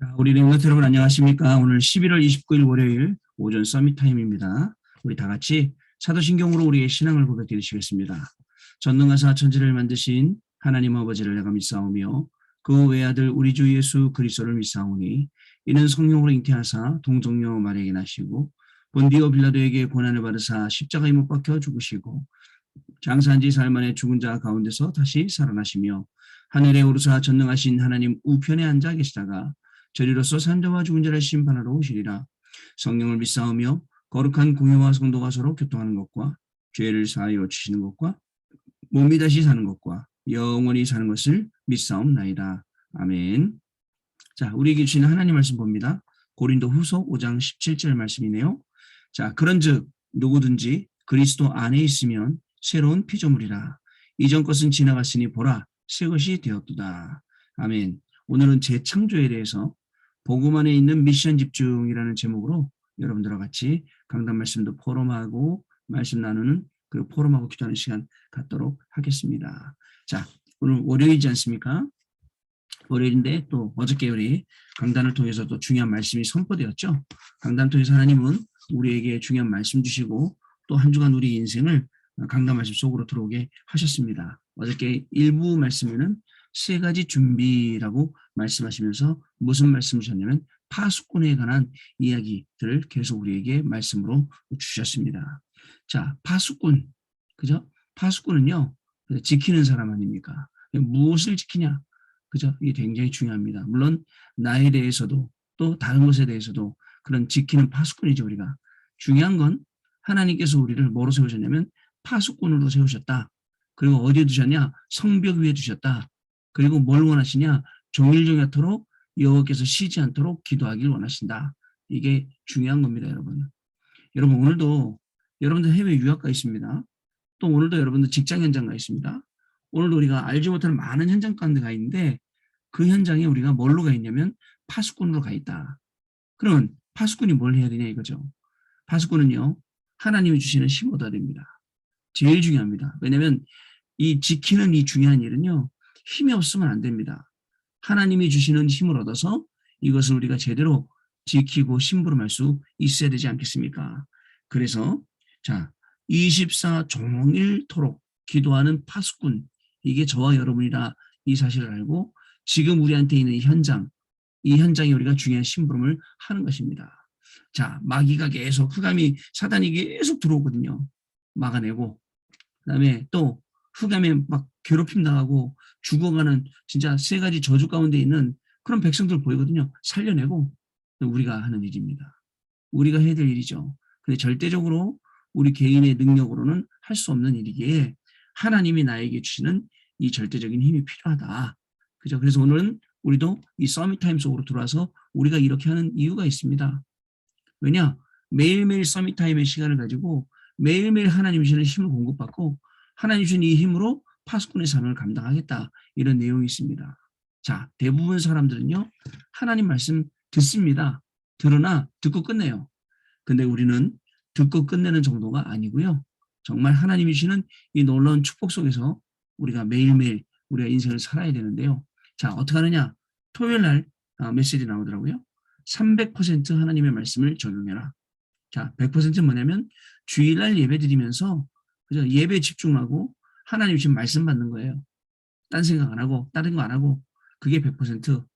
자, 우리 랩런트 여러분 안녕하십니까? 오늘 11월 29일 월요일 오전 서밋 타임입니다. 우리 다 같이 사도신경으로 우리의 신앙을 고백해 주시겠습니다. 전능하사 천지를 만드신 하나님 아버지를 내가 믿사오며 그 외아들 우리 주 예수 그리스도를 믿사오니 이는 성령으로 잉태하사 동정녀 마리아에게 나시고 본디오 빌라도에게 고난을 받으사 십자가에 못 박혀 죽으시고 장사한 지 사흘 만에 죽은 자 가운데서 다시 살아나시며 하늘에 오르사 전능하신 하나님 우편에 앉아 계시다가 저리로서 산자와 죽은 자를 심판하러 오시리라. 성령을 믿사오며 거룩한 공회와 성도가 서로 교통하는 것과 죄를 사하여 주시는 것과 몸이 다시 사는 것과 영원히 사는 것을 믿사옵나이다. 아멘. 자, 우리에게 주시는 하나님 말씀 봅니다. 고린도 후서 5장 17절 말씀이네요. 자, 그런즉 누구든지 그리스도 안에 있으면 새로운 피조물이라. 이전 것은 지나갔으니 보라 새 것이 되었도다. 아멘. 오늘은 재창조에 대해서 복음 안에 있는 미션 집중이라는 제목으로 여러분들과 같이 강단 말씀도 포럼하고 말씀 나누는 그리고 포럼하고 기도하는 시간 갖도록 하겠습니다. 자, 오늘 월요일이지 않습니까? 월요일인데 또 어저께 우리 강단을 통해서 또 중요한 말씀이 선포되었죠. 강단을 통해서 하나님은 우리에게 중요한 말씀 주시고 또 한 주간 우리 인생을 강단 말씀 속으로 들어오게 하셨습니다. 어저께 일부 말씀에는 세 가지 준비라고 말씀하시면서 무슨 말씀이셨냐면 파수꾼에 관한 이야기들을 계속 우리에게 말씀으로 주셨습니다. 자, 파수꾼, 그죠? 파수꾼은요, 지키는 사람 아닙니까? 무엇을 지키냐? 그죠? 이게 굉장히 중요합니다. 물론 나에 대해서도 또 다른 것에 대해서도 그런 지키는 파수꾼이죠, 우리가. 중요한 건 하나님께서 우리를 뭐로 세우셨냐면 파수꾼으로 세우셨다. 그리고 어디에 두셨냐? 성벽 위에 두셨다. 그리고 뭘 원하시냐? 종일종일토록 여호와께서 쉬지 않도록 기도하길 원하신다. 이게 중요한 겁니다, 여러분. 여러분 오늘도 여러분들 해외 유학가 있습니다. 또 오늘도 여러분들 직장 현장 가 있습니다. 오늘도 우리가 알지 못하는 많은 현장 가운데 가 있는데 그 현장에 우리가 뭘로 가 있냐면 파수꾼으로 가 있다. 그러면 파수꾼이 뭘 해야 되냐 이거죠. 파수꾼은요. 하나님이 주시는 힘을 얻어야 됩니다. 제일 중요합니다. 왜냐하면 이 지키는 이 중요한 일은요. 힘이 없으면 안 됩니다. 하나님이 주시는 힘을 얻어서 이것을 우리가 제대로 지키고 심부름할 수 있어야 되지 않겠습니까? 그래서 자 24 종일토록 기도하는 파수꾼 이게 저와 여러분이라 이 사실을 알고 지금 우리한테 있는 이 현장에 우리가 중요한 심부름을 하는 것입니다. 자, 마귀가 계속 흑암이 사단이 계속 들어오거든요. 막아내고 그다음에 또 흑암에 막 괴롭힘 당하고 죽어가는 진짜 세 가지 저주 가운데 있는 그런 백성들 보이거든요. 살려내고 우리가 하는 일입니다. 우리가 해야 될 일이죠. 근데 절대적으로 우리 개인의 능력으로는 할 수 없는 일이기에 하나님이 나에게 주시는 이 절대적인 힘이 필요하다. 그죠? 그래서 오늘은 우리도 이 서밋 타임 속으로 들어와서 우리가 이렇게 하는 이유가 있습니다. 왜냐? 매일매일 서밋 타임의 시간을 가지고 매일매일 하나님 주시는 힘을 공급받고 하나님 주신 이 힘으로 파수꾼의 삶을 감당하겠다. 이런 내용이 있습니다. 자, 대부분 사람들은요. 하나님 말씀 듣습니다. 들으나 듣고 끝내요. 근데 우리는 듣고 끝내는 정도가 아니고요. 정말 하나님이 주시는 이 놀라운 축복 속에서 우리가 매일매일 우리가 인생을 살아야 되는데요. 자, 어떻게 하느냐? 토요일 날 메시지 나오더라고요. 300% 하나님의 말씀을 적용해라. 자, 100%는 뭐냐면 주일날 예배 드리면서 그죠? 예배에 집중하고 하나님 지금 말씀 받는 거예요. 딴 생각 안 하고 다른 거 안 하고 그게 100%.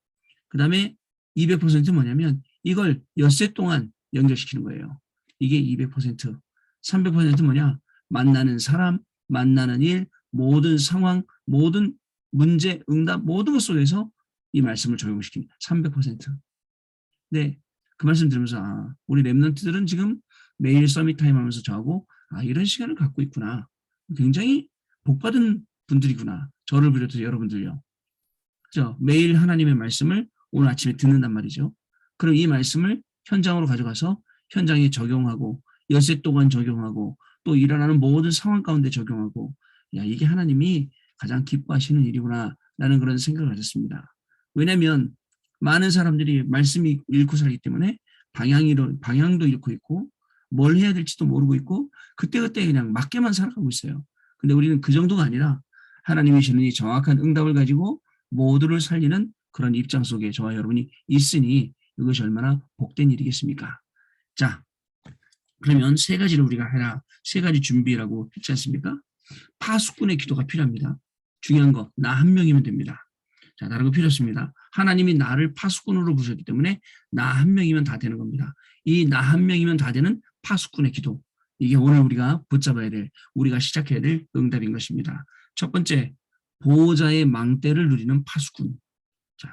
그 다음에 200%는 뭐냐면 이걸 엿새 동안 연결시키는 거예요. 이게 200%. 300%는 뭐냐? 만나는 사람, 만나는 일, 모든 상황, 모든 문제, 응답, 모든 것 속에서 이 말씀을 적용시킵니다. 300%. 네, 그 말씀 들으면서 우리 랩런트들은 지금 매일 서밋 타임 하면서 저하고 이런 시간을 갖고 있구나. 굉장히 복받은 분들이구나. 저를 비롯해서 여러분들요. 그죠? 매일 하나님의 말씀을 오늘 아침에 듣는단 말이죠. 그럼 이 말씀을 현장으로 가져가서 현장에 적용하고 엿새 동안 적용하고 또 일어나는 모든 상황 가운데 적용하고 이게 하나님이 가장 기뻐하시는 일이구나 라는 그런 생각을 가졌습니다. 왜냐하면 많은 사람들이 말씀이 잃고 살기 때문에 방향도 잃고 있고 뭘 해야 될지도 모르고 있고 그때그때 그냥 맞게만 살아가고 있어요. 근데 우리는 그 정도가 아니라 하나님이 주는 이 정확한 응답을 가지고 모두를 살리는 그런 입장 속에 저와 여러분이 있으니 이것이 얼마나 복된 일이겠습니까? 자, 그러면 세 가지를 우리가 해라. 세 가지 준비라고 했지 않습니까? 파수꾼의 기도가 필요합니다. 중요한 거, 나 한 명이면 됩니다. 자, 다른 거 필요 없습니다. 하나님이 나를 파수꾼으로 부르셨기 때문에 나 한 명이면 다 되는 겁니다. 이 나 한 명이면 다 되는 파수꾼의 기도. 이게 오늘 우리가 붙잡아야 될, 우리가 시작해야 될 응답인 것입니다. 첫 번째, 보호자의 망대를 누리는 파수꾼. 자,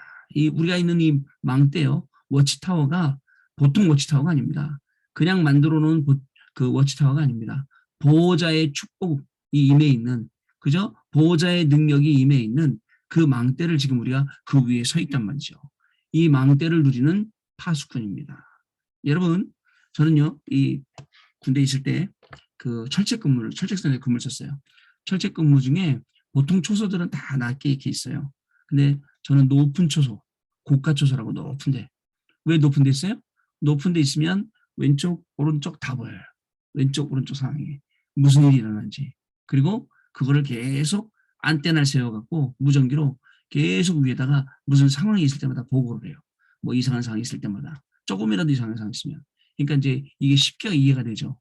우리가 있는 이 망대요, 워치타워가 보통 워치타워가 아닙니다. 그냥 만들어 놓은 그 워치타워가 아닙니다. 보호자의 축복이 임해 있는, 그죠? 보호자의 능력이 임해 있는 그 망대를 지금 우리가 그 위에 서 있단 말이죠. 이 망대를 누리는 파수꾼입니다. 여러분, 저는요, 이 군대에 있을 때 그 철책선에 근무를 썼어요. 철책 근무 중에 보통 초소들은 다 낮게 이렇게 있어요. 근데 저는 높은 초소, 고가 초소라고 높은데, 왜 높은 데 있어요? 높은 데 있으면 왼쪽, 오른쪽 다 보여요. 왼쪽, 오른쪽 상황이 무슨 일이 일어나는지. 그리고 그거를 계속 안테나를 세워갖고 무전기로 계속 위에다가 무슨 상황이 있을 때마다 보고를 해요. 뭐 이상한 상황이 있을 때마다. 조금이라도 이상한 상황이 있으면. 그러니까 이제 이게 쉽게 이해가 되죠.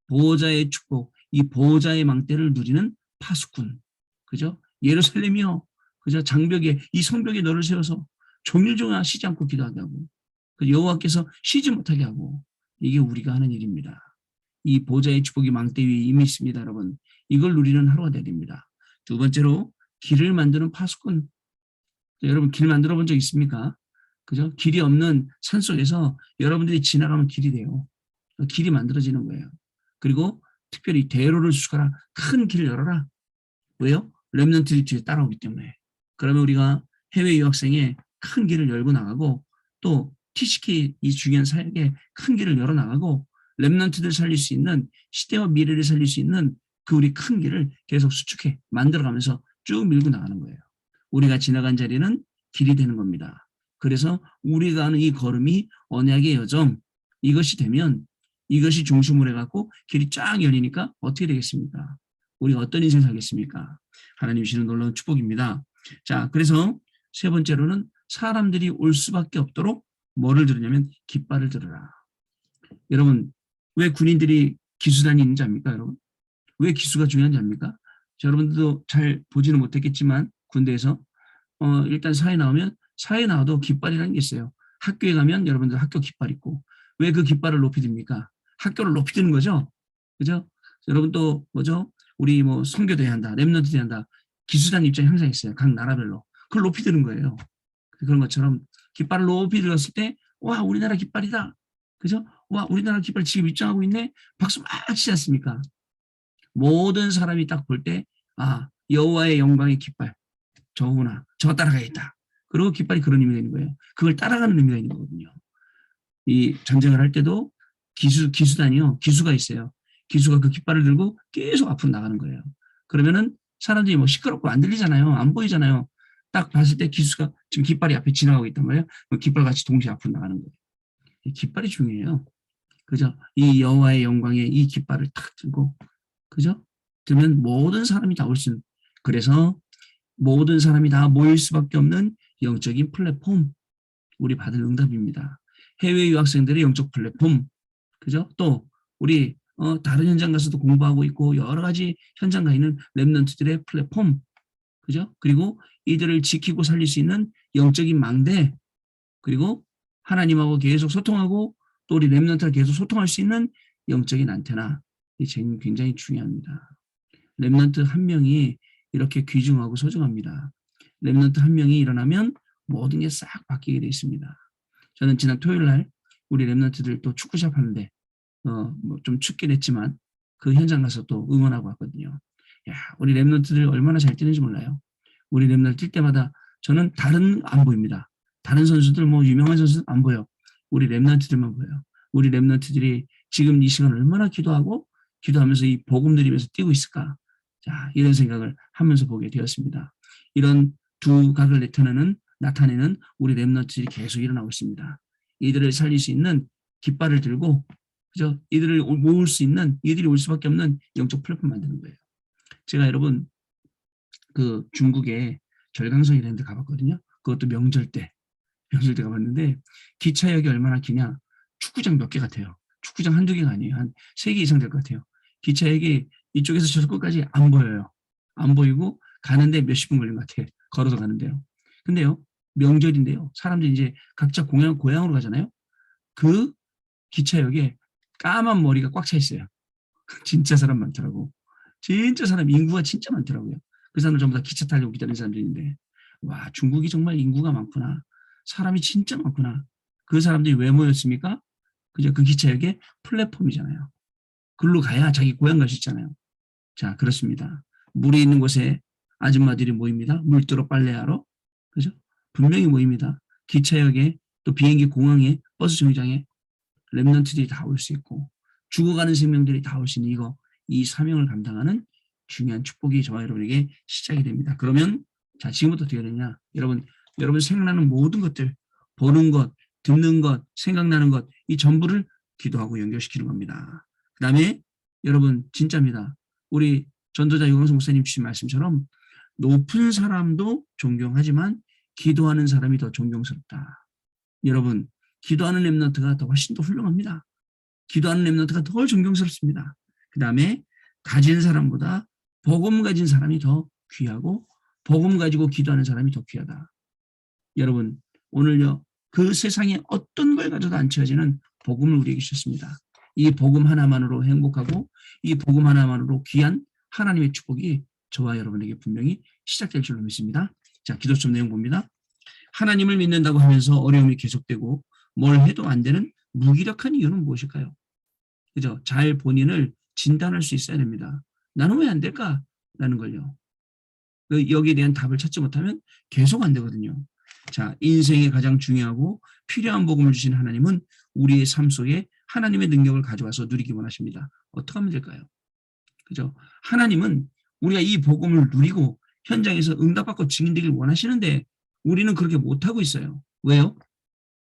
보호자의 축복, 이 보호자의 망대를 누리는 파수꾼. 그죠? 예루살렘이요. 그죠? 장벽에, 이 성벽에 너를 세워서 종일 종일 쉬지 않고 기도하게 하고, 여호와께서 쉬지 못하게 하고, 이게 우리가 하는 일입니다. 이 보호자의 축복이 망대 위에 이미 있습니다, 여러분. 이걸 누리는 하루가 되야 됩니다. 두 번째로, 길을 만드는 파수꾼. 여러분, 길 만들어 본 적 있습니까? 그죠? 길이 없는 산 속에서 여러분들이 지나가면 길이 돼요. 길이 만들어지는 거예요. 그리고 특별히 대로를 수가라, 큰 길을 열어라. 왜요? 렘넌트들이 뒤에 따라오기 때문에. 그러면 우리가 해외 유학생의 큰 길을 열고 나가고, 또 TCK 이 중요한 사역에 큰 길을 열어 나가고, 렘넌트들 살릴 수 있는, 시대와 미래를 살릴 수 있는 그 우리 큰 길을 계속 수축해 만들어가면서 쭉 밀고 나가는 거예요. 우리가 지나간 자리는 길이 되는 겁니다. 그래서 우리가 하는 이 걸음이 언약의 여정, 이것이 되면, 이것이 중심으로 해갖고 길이 쫙 열리니까 어떻게 되겠습니까? 우리가 어떤 인생 살겠습니까? 하나님 주시는 놀라운 축복입니다. 자, 그래서 세 번째로는 사람들이 올 수밖에 없도록 뭐를 들으냐면 깃발을 들으라. 여러분, 왜 군인들이 기수단이 있는지 압니까, 여러분? 왜 기수가 중요한지 압니까? 여러분들도 잘 보지는 못했겠지만 군대에서 일단 사회 나오면, 사회 나와도 깃발이라는 게 있어요. 학교에 가면 여러분들 학교 깃발 있고, 왜 그 깃발을 높이 듭니까? 학교를 높이 드는 거죠. 그죠? 여러분 또 뭐죠? 우리 뭐 선교대회 한다, 렘넌트 대회 한다. 기수단 입장이 항상 있어요. 각 나라별로. 그걸 높이 드는 거예요. 그런 것처럼 깃발을 높이 들었을 때, 와, 우리나라 깃발이다. 그죠? 와, 우리나라 깃발 지금 입장하고 있네. 박수 막 치지 않습니까? 모든 사람이 딱 볼 때, 아, 여호와의 영광의 깃발. 저구나. 저 따라가야겠다. 그리고 깃발이 그런 의미가 있는 거예요. 그걸 따라가는 의미가 있는 거거든요. 이 전쟁을 할 때도 기수단이요. 기수가 있어요. 기수가 그 깃발을 들고 계속 앞으로 나가는 거예요. 그러면은 사람들이 뭐 시끄럽고 안 들리잖아요. 안 보이잖아요. 딱 봤을 때 기수가 지금 깃발이 앞에 지나가고 있단 말이에요. 깃발 같이 동시에 앞으로 나가는 거예요. 이 깃발이 중요해요. 그죠? 이 여호와의 영광의 이 깃발을 탁 들고, 그죠? 들면 모든 사람이 다 올 수 있는, 그래서 모든 사람이 다 모일 수밖에 없는 영적인 플랫폼, 우리 받을 응답입니다. 해외 유학생들의 영적 플랫폼, 그죠? 또 우리 다른 현장 가서도 공부하고 있고 여러 가지 현장 가 있는 렘넌트들의 플랫폼, 그죠? 그리고 이들을 지키고 살릴 수 있는 영적인 망대, 그리고 하나님하고 계속 소통하고 또 우리 렘넌트와 계속 소통할 수 있는 영적인 안테나, 이게 굉장히 중요합니다. 렘넌트 한 명이 이렇게 귀중하고 소중합니다. 렘넌트 한 명이 일어나면 모든 게 싹 바뀌게 되어 있습니다. 저는 지난 토요일 날 우리 렘넌트들 또 축구샵 하는데 뭐좀 춥긴 했지만 그 현장 가서 또 응원하고 왔거든요. 야, 우리 렘넌트들 얼마나 잘 뛰는지 몰라요. 우리 렘넌트 뛸 때마다 저는 다른 안 보입니다. 다른 선수들 뭐 유명한 선수들 안 보여. 우리 렘넌트들만 보여요. 우리 렘넌트들이 지금 이 시간 얼마나 기도하면서 이 복음 드리면서 뛰고 있을까. 자, 이런 생각을 하면서 보게 되었습니다. 이런 두 각을 나타내는 우리 렘넌트들이 계속 일어나고 있습니다. 이들을 살릴 수 있는 깃발을 들고, 그죠? 이들을 모을 수 있는, 이들이 올 수밖에 없는 영적 플랫폼 만드는 거예요. 제가 여러분 그 중국에 절강성이라는 데 가봤거든요. 그것도 명절 때 가봤는데 기차역이 얼마나 기냐. 축구장 몇 개 같아요. 축구장 한두 개가 아니에요. 한 3개 이상 될 것 같아요. 기차역이 이쪽에서 저쪽 끝까지 안 보여요. 안 보이고 가는데 몇십 분 걸린 것 같아요. 걸어서 가는데요. 근데요, 명절인데요. 사람들이 이제 각자 고향으로 가잖아요. 그 기차역에 까만 머리가 꽉 차 있어요. 진짜 사람 많더라고. 진짜 사람, 인구가 진짜 많더라고요. 그 사람들 전부 다 기차 타려고 기다리는 사람들인데, 와, 중국이 정말 인구가 많구나. 사람이 진짜 많구나. 그 사람들이 왜 모였습니까? 그죠? 그 기차역에 플랫폼이잖아요. 글로 가야 자기 고향 갈 수 있잖아요. 자, 그렇습니다. 물이 있는 곳에 아줌마들이 모입니다. 물들어 빨래하러. 그죠? 분명히 모입니다. 기차역에, 또 비행기 공항에, 버스 정류장에 랩런트들이 다 올 수 있고, 죽어가는 생명들이 다 올 수 있는 이 사명을 감당하는 중요한 축복이 저와 여러분에게 시작이 됩니다. 그러면 자, 지금부터 어떻게 되냐? 여러분 생각나는 모든 것들, 보는 것, 듣는 것, 생각나는 것, 이 전부를 기도하고 연결시키는 겁니다. 그 다음에 여러분 진짜입니다. 우리 전도자 유광수 목사님 주신 말씀처럼 높은 사람도 존경하지만 기도하는 사람이 더 존경스럽다. 여러분, 기도하는 랩런트가 더 훨씬 더 훌륭합니다. 기도하는 랩런트가 더 존경스럽습니다. 그 다음에 가진 사람보다 복음 가진 사람이 더 귀하고 복음 가지고 기도하는 사람이 더 귀하다. 여러분, 오늘요, 그 세상에 어떤 걸 가져도 안 채워지는 복음을 우리에게 주셨습니다. 이 복음 하나만으로 행복하고 이 복음 하나만으로 귀한 하나님의 축복이 저와 여러분에게 분명히 시작될 줄로 믿습니다. 자, 기도점 내용 봅니다. 하나님을 믿는다고 하면서 어려움이 계속되고 뭘 해도 안 되는 무기력한 이유는 무엇일까요? 그죠? 잘 본인을 진단할 수 있어야 됩니다. 나는 왜 안 될까? 라는 걸요. 여기에 대한 답을 찾지 못하면 계속 안 되거든요. 자, 인생에 가장 중요하고 필요한 복음을 주신 하나님은 우리의 삶 속에 하나님의 능력을 가져와서 누리기 원하십니다. 어떻게 하면 될까요? 그죠? 하나님은 우리가 이 복음을 누리고 현장에서 응답받고 증인되길 원하시는데 우리는 그렇게 못하고 있어요. 왜요?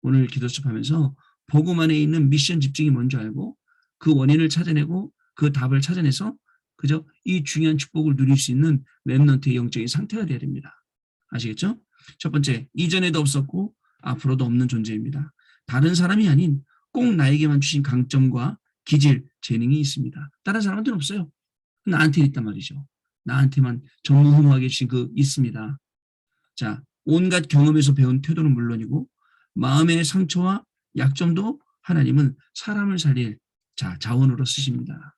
오늘 기도 수업하면서 복음 안에 있는 미션 집중이 뭔지 알고 그 원인을 찾아내고 그 답을 찾아내서 그죠? 이 중요한 축복을 누릴 수 있는 랩런트의 영적인 상태가 되어야 됩니다. 아시겠죠? 첫 번째, 이전에도 없었고 앞으로도 없는 존재입니다. 다른 사람이 아닌 꼭 나에게만 주신 강점과 기질, 재능이 있습니다. 다른 사람한테는 없어요. 나한테 있단 말이죠. 나한테만 전무후무하게 주신 그 있습니다. 자, 온갖 경험에서 배운 태도는 물론이고 마음의 상처와 약점도 하나님은 사람을 살릴 자원으로 쓰십니다.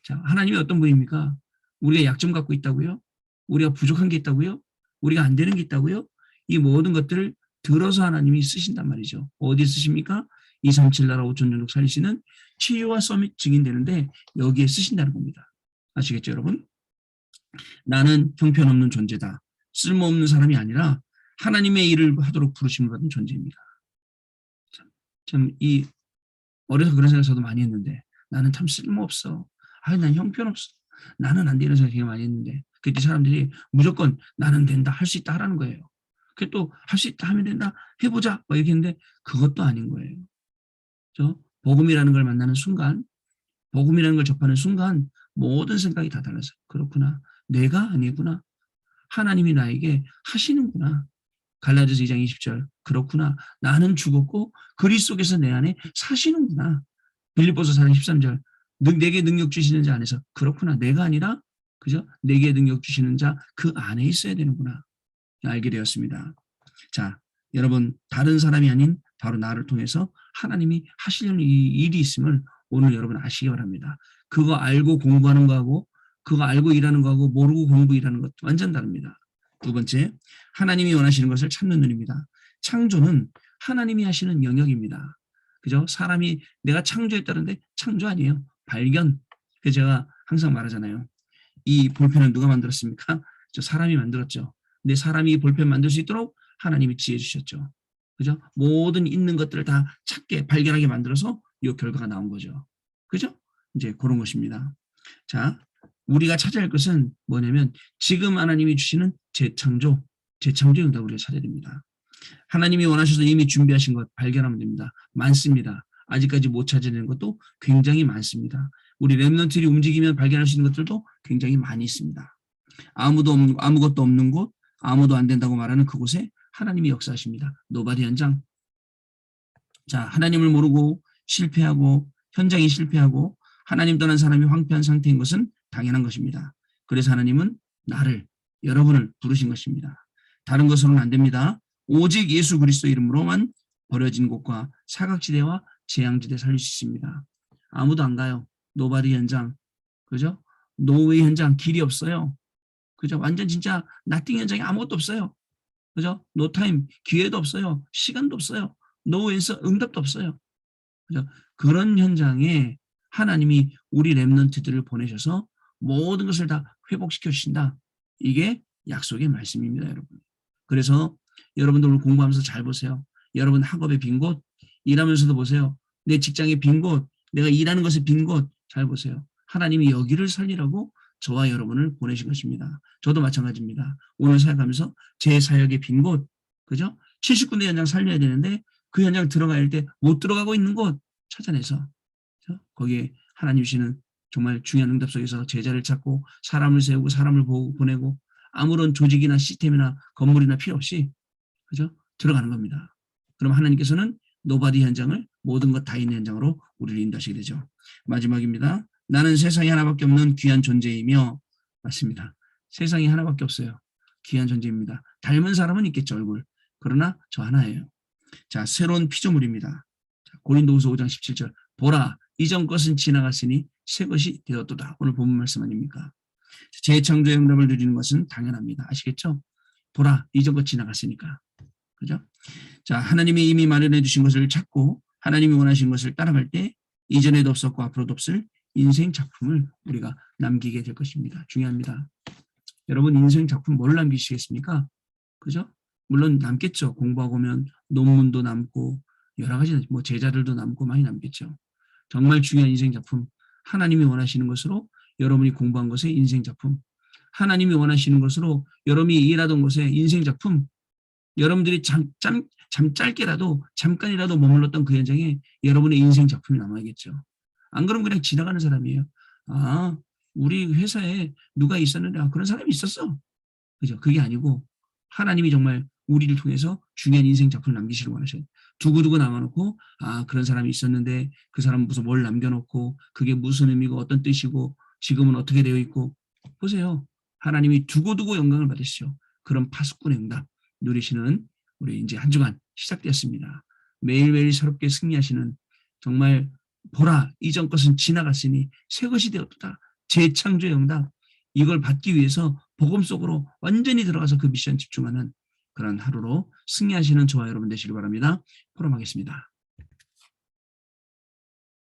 자, 하나님이 어떤 분입니까? 우리가 약점 갖고 있다고요? 우리가 부족한 게 있다고요? 우리가 안 되는 게 있다고요? 이 모든 것들을 들어서 하나님이 쓰신단 말이죠. 어디 쓰십니까? 237 나라 5천 종족 살리시는 치유와 서밋 증인되는데 여기에 쓰신다는 겁니다. 아시겠죠, 여러분? 나는 형편없는 존재다. 쓸모없는 사람이 아니라 하나님의 일을 하도록 부르심을 받은 존재입니다. 어려서 그런 생각 저도 많이 했는데 나는 참 쓸모없어. 난 형편없어. 나는 안 되는 생각 되게 많이 했는데 그때 사람들이 무조건 나는 된다, 할 수 있다 하라는 거예요. 그게 또 할 수 있다 하면 된다, 해보자 막 이렇게 했는데 그것도 아닌 거예요. 복음이라는 걸 만나는 순간, 복음이라는 걸 접하는 순간 모든 생각이 다 달라서 그렇구나. 내가 아니구나. 하나님이 나에게 하시는구나. 갈라디아서 2장 20절 그렇구나. 나는 죽었고 그리스도 속에서 내 안에 사시는구나. 빌립보서 4장 13절 내게 능력 주시는 자 안에서 그렇구나. 내가 아니라 그죠? 내게 능력 주시는 자 그 안에 있어야 되는구나. 알게 되었습니다. 자, 여러분 다른 사람이 아닌 바로 나를 통해서 하나님이 하시려는 이 일이 있음을 오늘 여러분 아시기 바랍니다. 그거 알고 공부하는 거하고 그거 알고 일하는 거하고 모르고 공부 일하는 것 완전 다릅니다. 두 번째, 하나님이 원하시는 것을 찾는 눈입니다. 창조는 하나님이 하시는 영역입니다. 그죠? 사람이 내가 창조했다는데 창조 아니에요. 발견. 그래서 제가 항상 말하잖아요. 이 볼펜을 누가 만들었습니까? 저 사람이 만들었죠. 근데 사람이 이 볼펜 만들 수 있도록 하나님이 지혜 주셨죠. 그죠? 모든 있는 것들을 다 찾게 발견하게 만들어서 이 결과가 나온 거죠. 그죠? 이제 그런 것입니다. 자, 우리가 찾아야 할 것은 뭐냐면 지금 하나님이 주시는 재창조 응답을 우리가 찾아야 됩니다. 하나님이 원하셔서 이미 준비하신 것 발견하면 됩니다. 많습니다. 아직까지 못 찾아내는 것도 굉장히 많습니다. 우리 랩런트들이 움직이면 발견할 수 있는 것들도 굉장히 많이 있습니다. 아무것도 없는 곳, 아무도 안 된다고 말하는 그곳에 하나님이 역사하십니다. 노바디 현장. 자, 하나님을 모르고 실패하고 현장이 실패하고 하나님 떠난 사람이 황폐한 상태인 것은 당연한 것입니다. 그래서 하나님은 나를, 여러분을 부르신 것입니다. 다른 것으로는 안 됩니다. 오직 예수 그리스도 이름으로만 버려진 곳과 사각지대와 재앙지대 살릴 수 있습니다. 아무도 안 가요. 노바디 현장. 그죠? 노웨이 현장 길이 없어요. 그죠? 완전 진짜 나띵 현장에 아무것도 없어요. 그죠? 노타임 기회도 없어요. 시간도 없어요. 노에서 응답도 없어요. 그죠? 그런 현장에 하나님이 우리 렘넌트들을 보내셔서 모든 것을 다 회복시켜 주신다. 이게 약속의 말씀입니다, 여러분. 그래서 여러분들 오늘 공부하면서 잘 보세요. 여러분 학업의 빈 곳, 일하면서도 보세요. 내 직장의 빈 곳, 내가 일하는 것의 빈 곳 잘 보세요. 하나님이 여기를 살리라고 저와 여러분을 보내신 것입니다. 저도 마찬가지입니다. 오늘 사역하면서 제 사역의 빈 곳, 그죠? 70군데 현장 살려야 되는데 그 현장 들어가야 할 때 못 들어가고 있는 곳 찾아내서 거기에 하나님 주시는 정말 중요한 응답 속에서 제자를 찾고 사람을 세우고 사람을 보내고 아무런 조직이나 시스템이나 건물이나 필요 없이 그죠? 들어가는 겁니다. 그럼 하나님께서는 노바디 현장을 모든 것 다 있는 현장으로 우리를 인도하시게 되죠. 마지막입니다. 나는 세상에 하나밖에 없는 귀한 존재이며 맞습니다. 세상에 하나밖에 없어요. 귀한 존재입니다. 닮은 사람은 있겠죠, 얼굴. 그러나 저 하나예요. 자, 새로운 피조물입니다. 고린도후서 5장 17절 보라 이전 것은 지나갔으니 새 것이 되었도다. 오늘 본문 말씀 아닙니까? 재창조의 응답을 누리는 것은 당연합니다. 아시겠죠? 보라 이전 것 지나갔으니까. 그죠? 자, 하나님이 이미 마련해 주신 것을 찾고 하나님이 원하신 것을 따라갈 때 이전에도 없었고 앞으로도 없을 인생 작품을 우리가 남기게 될 것입니다. 중요합니다. 여러분 인생 작품 뭘 남기시겠습니까? 그죠? 물론 남겠죠. 공부하고 오면 논문도 남고 여러 가지 뭐 제자들도 남고 많이 남겠죠. 정말 중요한 인생 작품, 하나님이 원하시는 것으로 여러분이 공부한 것의 인생 작품, 하나님이 원하시는 것으로 여러분이 일하던 것의 인생 작품, 여러분들이 짧게라도 잠깐이라도 머물렀던 그 현장에 여러분의 인생 작품이 남아야겠죠. 안 그러면 그냥 지나가는 사람이에요. 아, 우리 회사에 누가 있었는데 그런 사람이 있었어. 그죠? 그게 아니고 하나님이 정말 우리를 통해서 중요한 인생 작품을 남기시길 원하셔요. 두고두고 남아놓고 그런 사람이 있었는데 그 사람은 무슨 뭘 남겨놓고 그게 무슨 의미고 어떤 뜻이고 지금은 어떻게 되어 있고 보세요. 하나님이 두고두고 영광을 받으시죠. 그런 파수꾼의 응답 누리시는 우리 이제 한 주간 시작되었습니다. 매일매일 새롭게 승리하시는 정말 보라 이전 것은 지나갔으니 새 것이 되었다. 재창조의 응답 이걸 받기 위해서 복음 속으로 완전히 들어가서 그 미션 집중하는 그런 하루로 승리하시는 저와 여러분 되시길 바랍니다. 포럼하겠습니다.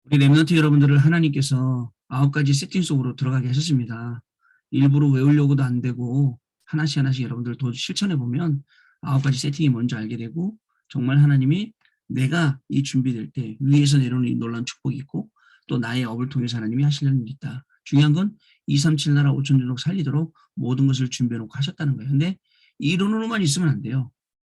우리 렘넌트 여러분들을 하나님께서 9가지 세팅 속으로 들어가게 하셨습니다. 일부러 외우려고도 안 되고 하나씩 여러분들 더 실천해 보면 9가지 세팅이 뭔지 알게 되고 정말 하나님이 내가 이 준비될 때 위에서 내려오는 이 놀라운 축복이 있고 또 나의 업을 통해서 하나님이 하시려는 일이 있다. 중요한 건 237 나라 5천 종족 살리도록 모든 것을 준비해놓고 하셨다는 거예요. 근데 이론으로만 있으면 안 돼요.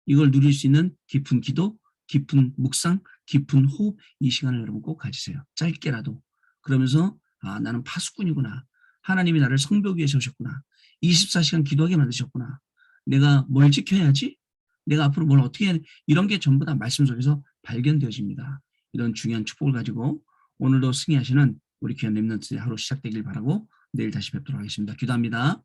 이걸 누릴 수 있는 깊은 기도, 깊은 묵상, 깊은 호흡 이 시간을 여러분 꼭 가지세요. 짧게라도. 그러면서 나는 파수꾼이구나. 하나님이 나를 성벽 위에 세우셨구나. 24시간 기도하게 만드셨구나. 내가 뭘 지켜야지? 내가 앞으로 뭘 어떻게 해야 돼? 이런 게 전부 다 말씀 속에서 발견되어집니다. 이런 중요한 축복을 가지고 오늘도 승리하시는 우리 귀한 렘넌트의 하루 시작되길 바라고 내일 다시 뵙도록 하겠습니다. 기도합니다.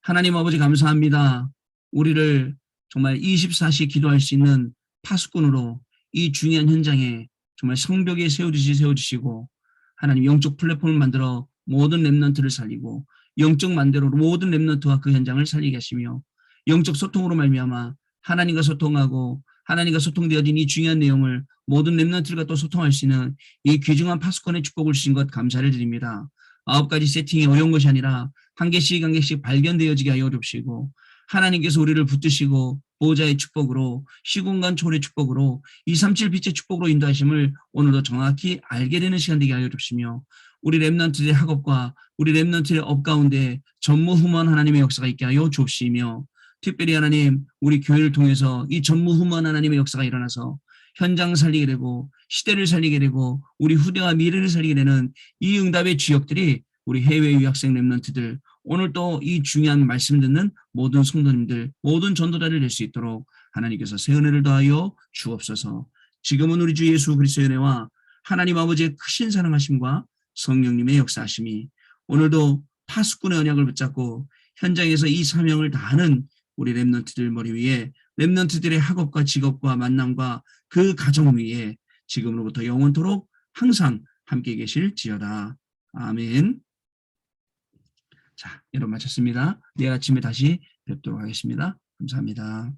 하나님 아버지 감사합니다. 우리를 정말 24시 기도할 수 있는 파수꾼으로 이 중요한 현장에 정말 성벽에 세워주시고 하나님 영적 플랫폼을 만들어 모든 렘넌트를 살리고 영적 만대로 모든 렘넌트와 그 현장을 살리게 하시며 영적 소통으로 말미암아 하나님과 소통하고 하나님과 소통되어진 이 중요한 내용을 모든 렘넌트들과 또 소통할 수 있는 이 귀중한 파수꾼의 축복을 주신 것 감사를 드립니다. 9가지 세팅이 어려운 것이 아니라 한 개씩 발견되어지게 하여 주시고 하나님께서 우리를 붙드시고 보호자의 축복으로 시공간 초월의 축복으로 237 빛의 축복으로 인도하심을 오늘도 정확히 알게 되는 시간 되게 하여 주시며 우리 렘넌트의 학업과 우리 렘넌트의 업 가운데 전무후무한 하나님의 역사가 있게 하여 주시며 특별히 하나님 우리 교회를 통해서 이 전무후무한 하나님의 역사가 일어나서 현장 살리게 되고 시대를 살리게 되고 우리 후대와 미래를 살리게 되는 이 응답의 주역들이 우리 해외 유학생 렘넌트들 오늘 또 이 중요한 말씀 듣는 모든 성도님들 모든 전도자를 낼 수 있도록 하나님께서 새 은혜를 더하여 주옵소서. 지금은 우리 주 예수 그리스도의 은혜와 하나님 아버지의 크신 사랑하심과 성령님의 역사하심이 오늘도 파수꾼의 언약을 붙잡고 현장에서 이 사명을 다하는 우리 렘넌트들 머리 위에 렘넌트들의 학업과 직업과 만남과 그 가정 위에 지금으로부터 영원토록 항상 함께 계실지어다. 아멘. 자, 여러분 마쳤습니다. 내일 아침에 다시 뵙도록 하겠습니다. 감사합니다.